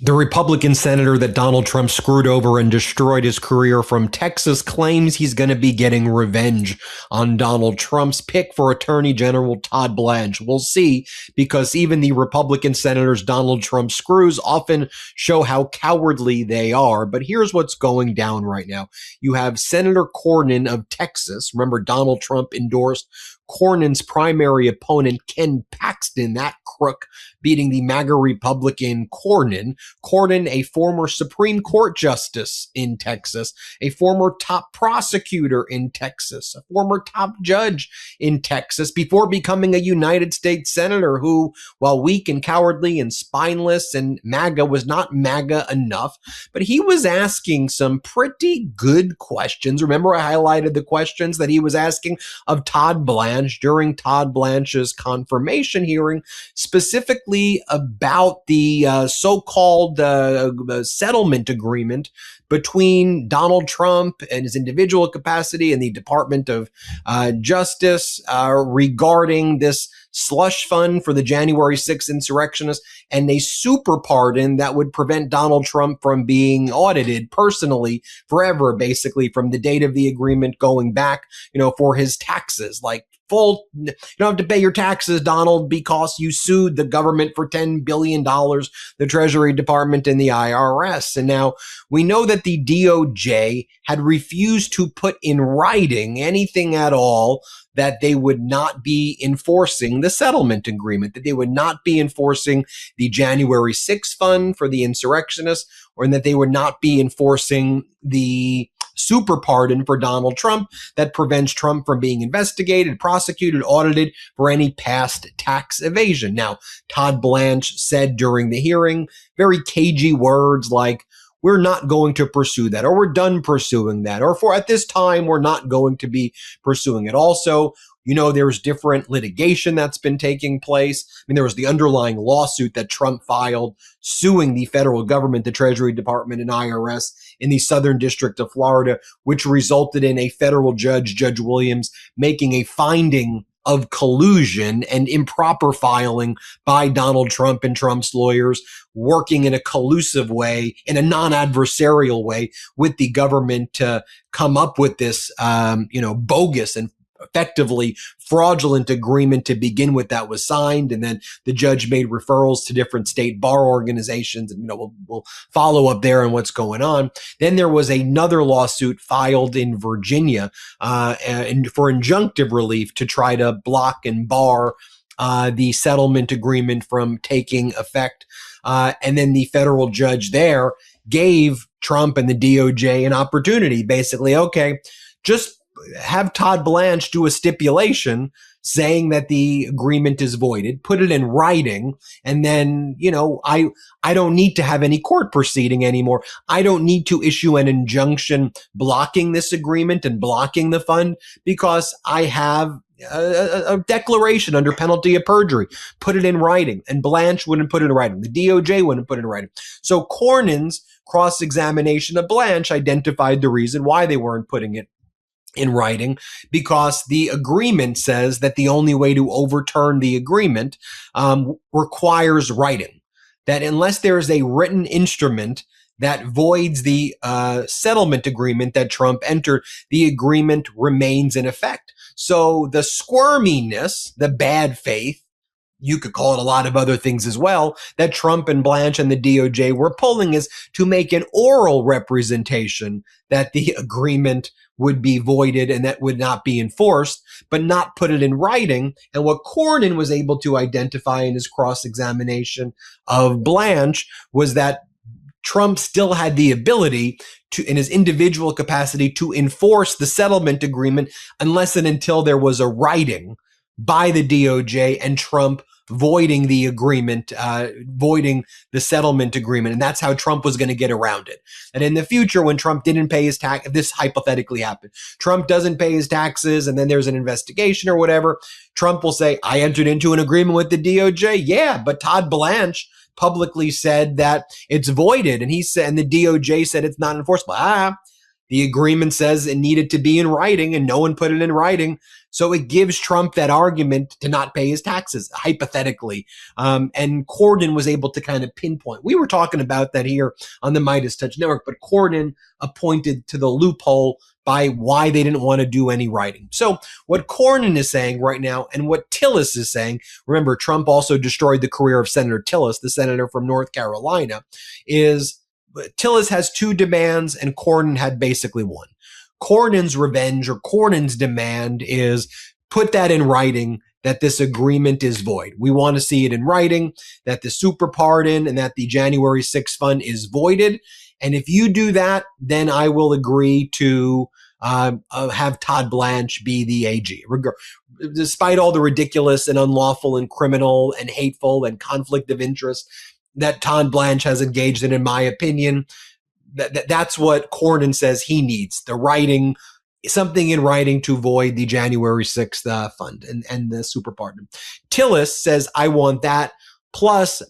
The Republican senator that Donald Trump screwed over and destroyed his career from Texas claims he's going to be getting revenge on Donald Trump's pick for Attorney General Todd Blanche. We'll see, because even the Republican senators Donald Trump screws often show how cowardly they are. But here's what's going down right now. You have Senator Cornyn of Texas. Remember, Donald Trump endorsed Cornyn's primary opponent, Ken Paxton, that crook, beating the MAGA Republican Cornyn. Cornyn, a former Supreme Court justice in Texas, a former top prosecutor in Texas, a former top judge in Texas, before becoming a United States senator who, while weak and cowardly and spineless and MAGA, was not MAGA enough, but he was asking some pretty good questions. Remember, I highlighted the questions that he was asking of Todd Blanche during Todd Blanche's confirmation hearing, specifically about the so-called settlement agreement between Donald Trump and his individual capacity and the Department of Justice regarding this slush fund for the January 6th insurrectionists and a super pardon that would prevent Donald Trump from being audited personally forever, basically from the date of the agreement going back, for his taxes. Like, you don't have to pay your taxes, Donald, because you sued the government for $10 billion, the Treasury Department and the IRS. And now we know that the DOJ had refused to put in writing anything at all that they would not be enforcing the settlement agreement, that they would not be enforcing the January 6th fund for the insurrectionists, or that they would not be enforcing the super pardon for Donald Trump that prevents Trump from being investigated, prosecuted, audited for any past tax evasion. Now, Todd Blanche said during the hearing very cagey words like, "We're not going to pursue that," or "We're done pursuing that," or "For at this time, we're not going to be pursuing it." Also, there's different litigation that's been taking place. There was the underlying lawsuit that Trump filed suing the federal government, the Treasury Department and IRS in the Southern District of Florida, which resulted in a federal judge, Judge Williams, making a finding of collusion and improper filing by Donald Trump and Trump's lawyers, working in a collusive way, in a non-adversarial way with the government to come up with this, bogus and effectively fraudulent agreement to begin with that was signed. And then the judge made referrals to different state bar organizations. And, we'll follow up there on what's going on. Then there was another lawsuit filed in Virginia and for injunctive relief to try to block and bar the settlement agreement from taking effect. And then the federal judge there gave Trump and the DOJ an opportunity, basically, okay, just have Todd Blanche do a stipulation saying that the agreement is voided, put it in writing, and then, I don't need to have any court proceeding anymore. I don't need to issue an injunction blocking this agreement and blocking the fund because I have a declaration under penalty of perjury. Put it in writing. And Blanche wouldn't put it in writing. The DOJ wouldn't put it in writing. So Cornyn's cross-examination of Blanche identified the reason why they weren't putting it in writing, because the agreement says that the only way to overturn the agreement requires writing. That unless there is a written instrument that voids the settlement agreement that Trump entered, the agreement remains in effect. So the squirminess, the bad faith, you could call it a lot of other things as well, that Trump and Blanche and the DOJ were pulling is to make an oral representation that the agreement would be voided and that would not be enforced, but not put it in writing. And what Cornyn was able to identify in his cross-examination of Blanche was that Trump still had the ability to, in his individual capacity, to enforce the settlement agreement unless and until there was a writing by the DOJ and Trump voiding the agreement, voiding the settlement agreement. And that's how Trump was going to get around it. And in the future, when Trump didn't pay his tax, if this hypothetically happened, Trump doesn't pay his taxes and then there's an investigation or whatever, Trump will say, I entered into an agreement with the DOJ. Yeah, but Todd Blanche publicly said that it's voided. And he said, and the DOJ said it's not enforceable. The agreement says it needed to be in writing, and no one put it in writing. So it gives Trump that argument to not pay his taxes, hypothetically. And Cornyn was able to kind of pinpoint. We were talking about that here on the MeidasTouch Network, but Cornyn appointed to the loophole by why they didn't want to do any writing. So what Cornyn is saying right now, and what Tillis is saying, remember, Trump also destroyed the career of Senator Tillis, the senator from North Carolina, is Tillis has two demands and Cornyn had basically one. Cornyn's revenge, or Cornyn's demand, is put that in writing that this agreement is void. We want to see it in writing, that the super pardon and that the January 6th fund is voided. And if you do that, then I will agree to have Todd Blanche be the AG. Despite all the ridiculous and unlawful and criminal and hateful and conflict of interest that Todd Blanche has engaged in my opinion, that's what Cornyn says he needs, the writing, something in writing to void the January 6th fund and the super pardon. Tillis says, I want that. Plus,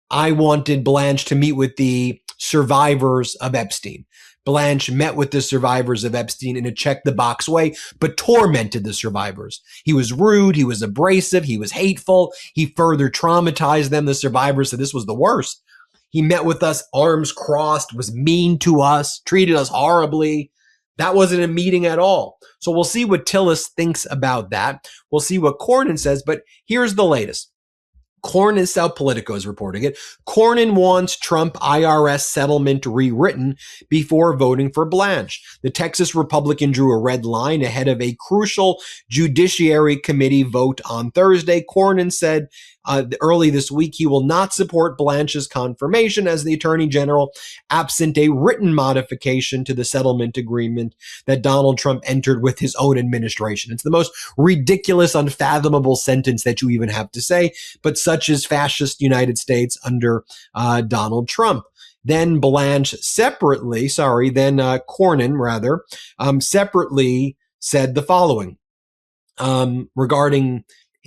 I wanted Blanche to meet with the survivors of Epstein. Blanche met with the survivors of Epstein in a check-the-box way, but tormented the survivors. He was rude, he was abrasive, he was hateful, he further traumatized them. The survivors said this was the worst. He met with us, arms crossed, was mean to us, treated us horribly. That wasn't a meeting at all. So we'll see what Tillis thinks about that. We'll see what Cornyn says, but here's the latest. Cornyn, South Politico is reporting it. Cornyn wants Trump IRS settlement rewritten before voting for Blanche. The Texas Republican drew a red line ahead of a crucial Judiciary Committee vote on Thursday. Cornyn said early this week he will not support Blanche's confirmation as the Attorney General, absent a written modification to the settlement agreement that Donald Trump entered with his own administration. It's the most ridiculous, unfathomable sentence that you even have to say, but such is fascist United States under Donald Trump. Then Cornyn separately said the following regarding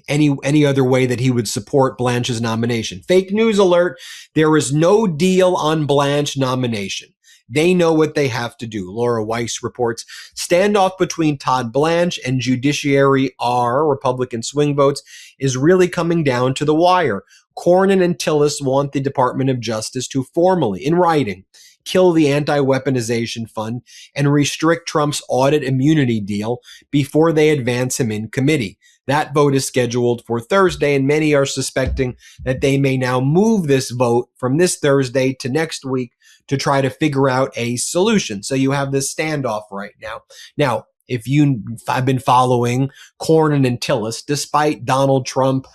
any other way that he would support Blanche's nomination. Fake news alert. There is no deal on Blanche nomination. They know what they have to do. Laura Weiss reports standoff between Todd Blanche and Judiciary Republican swing votes is really coming down to the wire. Cornyn and Tillis want the Department of Justice to formally, in writing, kill the anti-weaponization fund and restrict Trump's audit immunity deal before they advance him in committee. That vote is scheduled for Thursday, and many are suspecting that they may now move this vote from this Thursday to next week to try to figure out a solution. So you have this standoff right now. Now, if I've been following Cornyn and Tillis, despite Donald Trump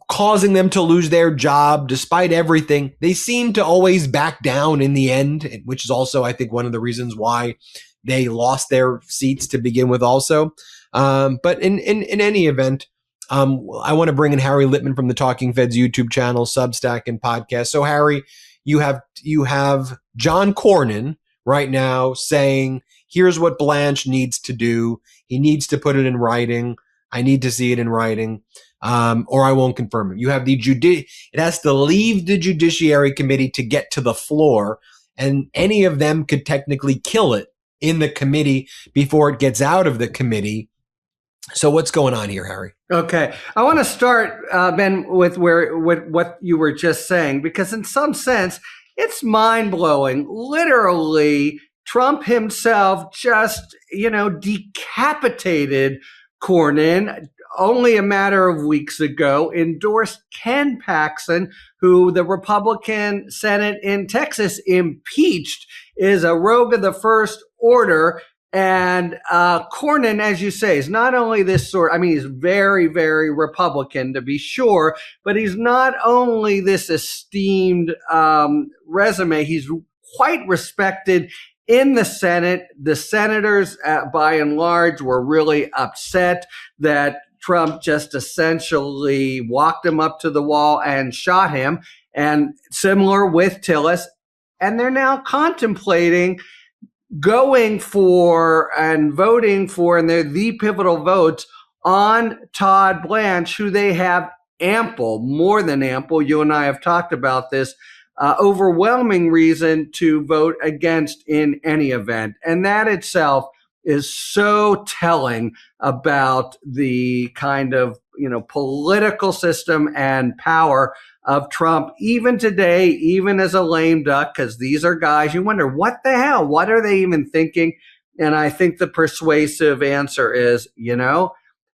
causing them to lose their job, despite everything, they seem to always back down in the end, which is also, I think, one of the reasons why they lost their seats to begin with also. But in any event, I want to bring in Harry Littman from the Talking Feds YouTube channel, Substack, and podcast. So Harry, you have John Cornyn right now saying, here's what Blanche needs to do. He needs to put it in writing. I need to see it in writing, or I won't confirm it. You have it has to leave the Judiciary Committee to get to the floor, and any of them could technically kill it in the committee before it gets out of the committee. So what's going on here, Harry? Okay. I want to start, Ben, with what you were just saying, because in some sense, it's mind-blowing. Literally, Trump himself just, decapitated Cornyn only a matter of weeks ago, endorsed Ken Paxton, who the Republican Senate in Texas impeached, is a rogue of the first order. And Cornyn, as you say, is not only this he's very, very Republican to be sure, but he's not only this esteemed resume, he's quite respected in the Senate. The senators, by and large, were really upset that Trump just essentially walked him up to the wall and shot him. And similar with Tillis. And they're now contemplating going for and voting for, and they're the pivotal votes on Todd Blanche, who they have more than ample, you and I have talked about this, overwhelming reason to vote against in any event. And that itself is so telling about the kind of, political system and power of Trump, even today, even as a lame duck, because these are guys you wonder, what the hell? What are they even thinking? And I think the persuasive answer is,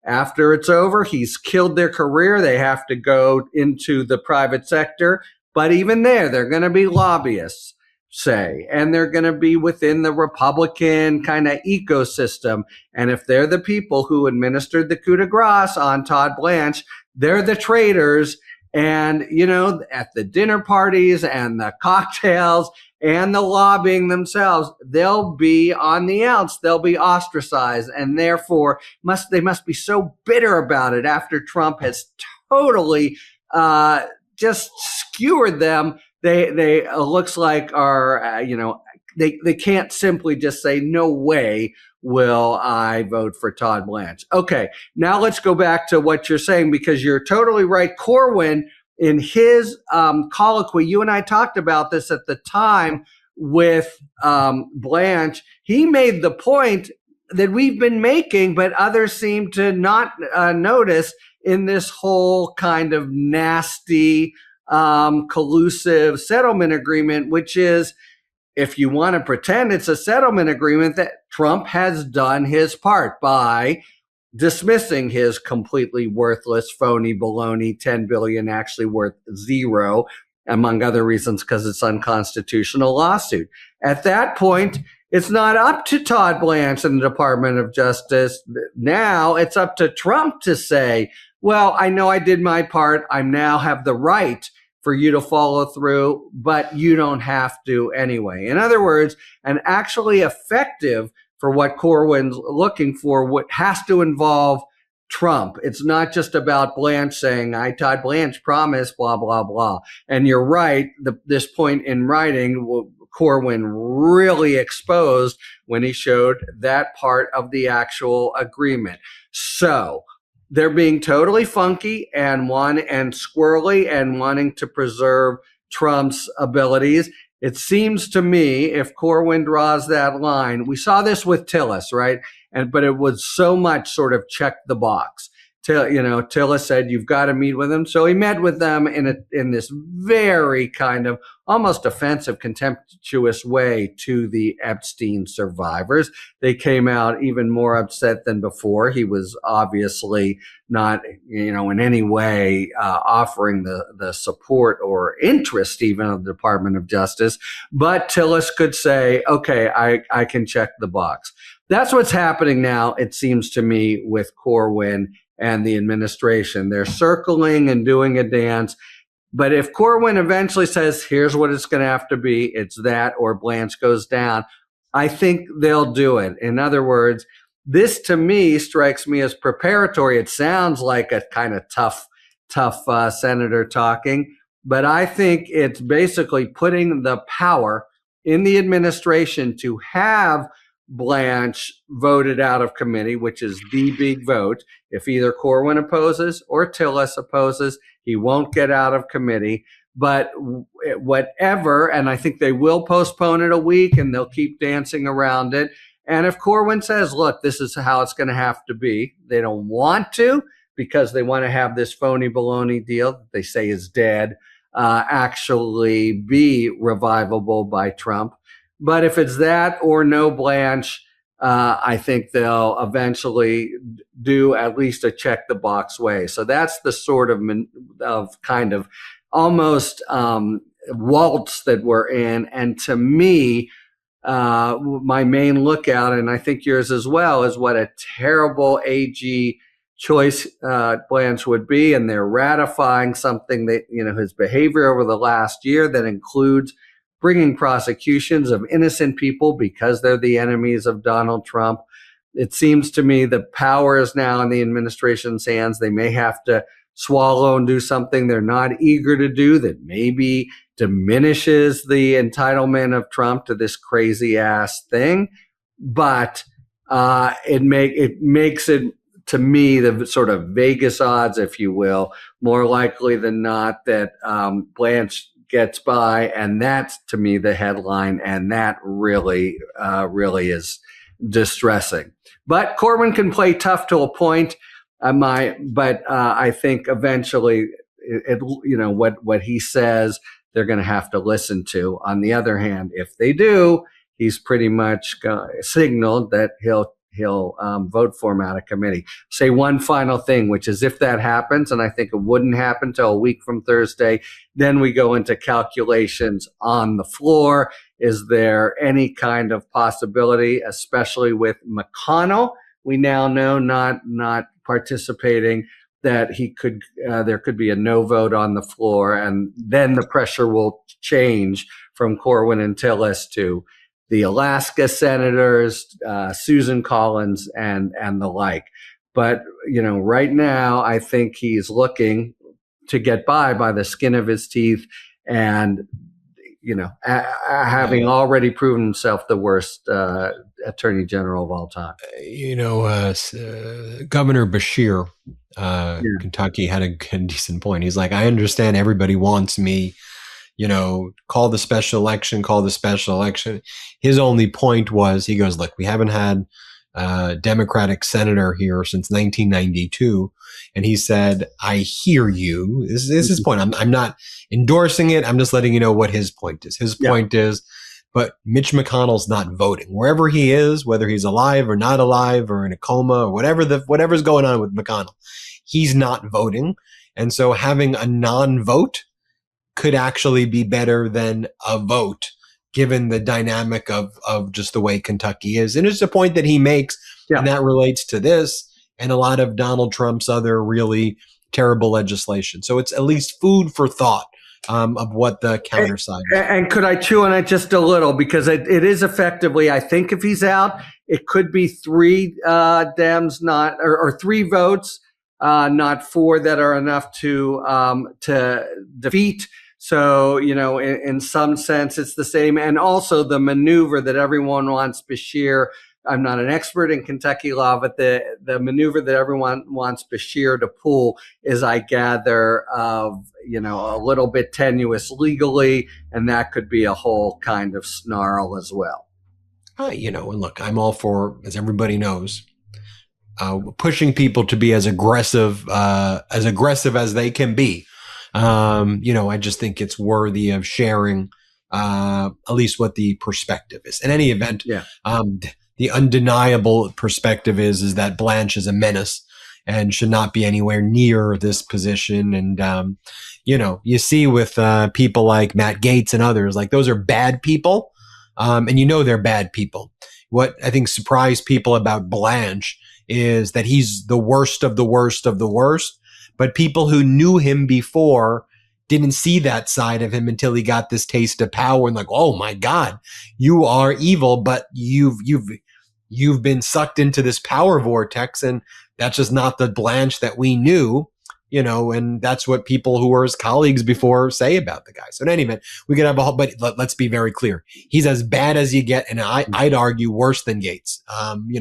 after it's over, he's killed their career. They have to go into the private sector. But even there, they're going to be lobbyists, say, and they're going to be within the Republican kind of ecosystem. And if they're the people who administered the coup de grace on Todd Blanche, they're the traitors. And, at the dinner parties and the cocktails and the lobbying themselves, they'll be on the outs. They'll be ostracized. And therefore, they must be so bitter about it after Trump has totally just skewered them. They looks like are, they can't simply just say, no way will I vote for Todd Blanche. Okay, now let's go back to what you're saying, because you're totally right. Cornyn, in his colloquy, you and I talked about this at the time with Blanche, he made the point that we've been making, but others seem to not notice in this whole kind of nasty, collusive settlement agreement, which is, if you want to pretend it's a settlement agreement, that Trump has done his part by dismissing his completely worthless, phony, baloney, $10 billion, actually worth zero, among other reasons, because it's unconstitutional lawsuit. At that point, it's not up to Todd Blanche and the Department of Justice. Now it's up to Trump to say, well, I know I did my part. I now have the right for you to follow through, but you don't have to anyway. In other words, an actually effective for what Cornyn's looking for, what has to involve Trump. It's not just about Blanche saying, I, Todd Blanche, promise, blah, blah, blah. And you're right, this point in writing, Cornyn really exposed when he showed that part of the actual agreement. So they're being totally funky and squirrely and wanting to preserve Trump's abilities. It seems to me, if Cornyn draws that line, we saw this with Tillis, right? But it was so much sort of check the box. Tillis said, you've got to meet with them. So he met with them in this very kind of almost offensive, contemptuous way to the Epstein survivors. They came out even more upset than before. He was obviously not, in any way offering the support or interest even of the Department of Justice. But Tillis could say, okay, I can check the box. That's what's happening now, it seems to me, with Cornyn and the administration. They're circling and doing a dance. But if Cornyn eventually says, here's what it's going to have to be, it's that or Blanche goes down, I think they'll do it. In other words, this to me strikes me as preparatory. It sounds like a kind of tough senator talking, but I think it's basically putting the power in the administration to have Blanche voted out of committee, which is the big vote. If either Cornyn opposes or Tillis opposes, he won't get out of committee. But whatever, and I think they will postpone it a week and they'll keep dancing around it. And if Cornyn says, look, this is how it's going to have to be, they don't want to, because they want to have this phony baloney deal that they say is dead, actually be revivable by Trump. But if it's that or no Blanche, I think they'll eventually do at least a check the box way. So that's the sort of kind of almost waltz that we're in. And to me, my main lookout, and I think yours as well, is what a terrible AG choice Blanche would be. And they're ratifying something that, his behavior over the last year that includes bringing prosecutions of innocent people because they're the enemies of Donald Trump. It seems to me the power is now in the administration's hands. They may have to swallow and do something they're not eager to do that maybe diminishes the entitlement of Trump to this crazy ass thing. But it makes it, to me, the sort of Vegas odds, if you will, more likely than not that Blanche gets by, and that's to me the headline, and that really is distressing. But Corwin can play tough to a point. I think eventually, what he says, they're going to have to listen to. On the other hand, if they do, he's pretty much signaled that he'll vote for him out of committee. Say one final thing, which is if that happens, and I think it wouldn't happen till a week from Thursday, then we go into calculations on the floor. Is there any kind of possibility, especially with McConnell, we now know not participating, that there could be a no vote on the floor, and then the pressure will change from Corwin and Tillis to the Alaska senators, Susan Collins, and the like. But right now, I think he's looking to get by the skin of his teeth, and having already proven himself the worst attorney general of all time. Governor Beshear, Kentucky, had a decent point. He's like, I understand everybody wants me, call the special election. His only point was, he goes, look, we haven't had a Democratic senator here since 1992. And he said, I hear you. This is his point. I'm not endorsing it. I'm just letting you know what his point is. His point is, but Mitch McConnell's not voting. Wherever he is, whether he's alive or not alive or in a coma or whatever's going on with McConnell, he's not voting. And so having a non-vote could actually be better than a vote, given the dynamic of just the way Kentucky is. And it's a point that he makes, and that relates to this and a lot of Donald Trump's other really terrible legislation. So it's at least food for thought of what the counter side is. And could I chew on it just a little? Because it is effectively, I think if he's out, it could be 3 Dems or 3 votes, not 4 that are enough to defeat. So, in some sense, it's the same. And also the maneuver that everyone wants Beshear. I'm not an expert in Kentucky law, but the maneuver that everyone wants Beshear to pull is, I gather, a little bit tenuous legally, and that could be a whole kind of snarl as well. And look, I'm all for, as everybody knows, pushing people to be as aggressive as they can be. I just think it's worthy of sharing at least what the perspective is. In any event, the undeniable perspective is that Blanche is a menace and should not be anywhere near this position. And, you see with people like Matt Gaetz and others, like those are bad people, and they're bad people. What I think surprised people about Blanche is that he's the worst of the worst of the worst. But people who knew him before didn't see that side of him until he got this taste of power and like, oh my God, you are evil, but you've been sucked into this power vortex, and that's just not the Blanche that we knew, and that's what people who were his colleagues before say about the guy. So in any event, we could have a whole, but let's be very clear. He's as bad as you get, and I'd argue worse than Gaetz,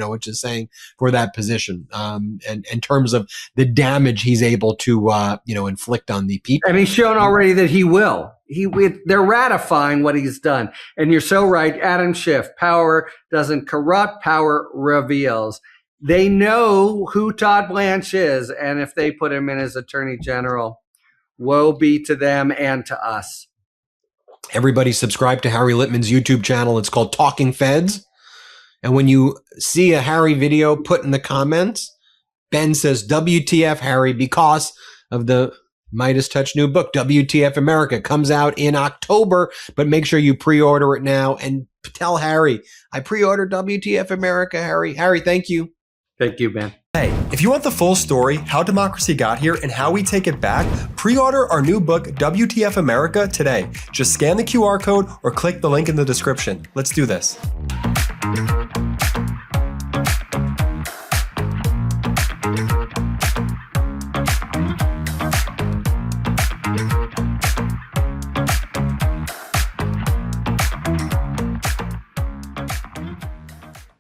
which is saying for that position, and in terms of the damage he's able to, inflict on the people. And he's shown already that he will. They're ratifying what he's done. And you're so right, Adam Schiff, power doesn't corrupt, power reveals. They know who Todd Blanche is, and if they put him in as Attorney General, woe be to them and to us. Everybody subscribe to Harry Litman's YouTube channel. It's called Talking Feds. And when you see a Harry video, put in the comments, Ben says, WTF Harry, because of the MeidasTouch new book, WTF America, comes out in October, but make sure you pre-order it now and tell Harry, I pre-ordered WTF America, Harry. Harry, thank you. Thank you, Ben. Hey, if you want the full story, how democracy got here and how we take it back, pre-order our new book, WTF America, today. Just scan the QR code or click the link in the description. Let's do this.